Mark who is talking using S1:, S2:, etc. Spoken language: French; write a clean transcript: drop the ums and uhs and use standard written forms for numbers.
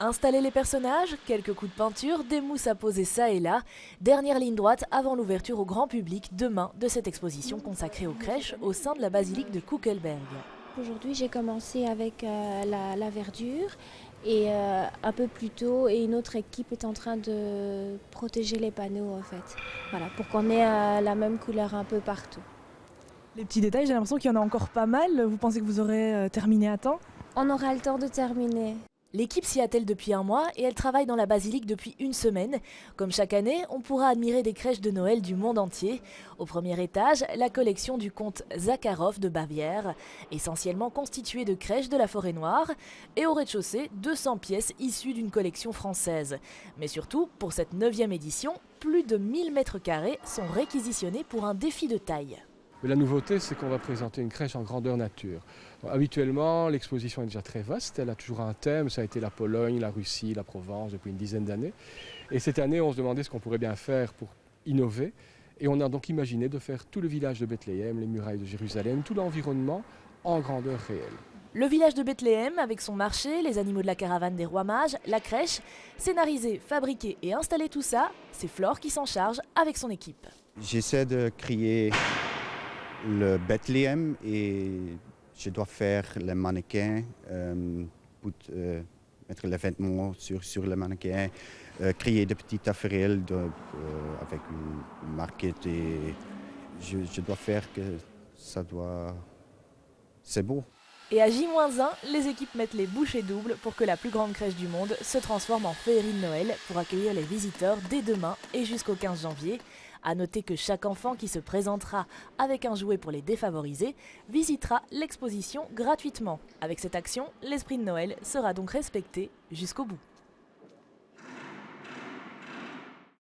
S1: Installer les personnages, quelques coups de peinture, des mousses à poser ça et là. Dernière ligne droite avant l'ouverture au grand public demain de cette exposition consacrée aux crèches au sein de la basilique de Kuckelberg.
S2: Aujourd'hui, j'ai commencé avec la verdure et un peu plus tôt, et une autre équipe est en train de protéger les panneaux en fait. Voilà, pour qu'on ait la même couleur un peu partout.
S3: Les petits détails, j'ai l'impression qu'il y en a encore pas mal. Vous pensez que vous aurez terminé à temps?
S2: On aura le temps de terminer.
S1: L'équipe s'y attelle depuis un mois et elle travaille dans la basilique depuis une semaine. Comme chaque année, on pourra admirer des crèches de Noël du monde entier. Au premier étage, la collection du comte Zakharov de Bavière, essentiellement constituée de crèches de la Forêt-Noire. Et au rez-de-chaussée, 200 pièces issues d'une collection française. Mais surtout, pour cette 9e édition, plus de 1000 mètres carrés sont réquisitionnés pour un défi de taille.
S4: Mais la nouveauté, c'est qu'on va présenter une crèche en grandeur nature. Alors, habituellement, l'exposition est déjà très vaste, elle a toujours un thème, ça a été la Pologne, la Russie, la Provence depuis une dizaine d'années. Et cette année, on se demandait ce qu'on pourrait bien faire pour innover. Et on a donc imaginé de faire tout le village de Bethléem, les murailles de Jérusalem, tout l'environnement en grandeur réelle.
S1: Le village de Bethléem, avec son marché, les animaux de la caravane des rois mages, la crèche, scénarisé, fabriqué et installé tout ça, c'est Flore qui s'en charge avec son équipe.
S5: J'essaie de créer le Bethléem et je dois faire les mannequins, mettre les vêtements sur le mannequin, créer des petites aquarelles avec une marquette et je dois faire que c'est beau.
S1: Et à J-1, les équipes mettent les bouchées doubles pour que la plus grande crèche du monde se transforme en féerie de Noël pour accueillir les visiteurs dès demain et jusqu'au 15 janvier. A noter que chaque enfant qui se présentera avec un jouet pour les défavorisés visitera l'exposition gratuitement. Avec cette action, l'esprit de Noël sera donc respecté jusqu'au bout.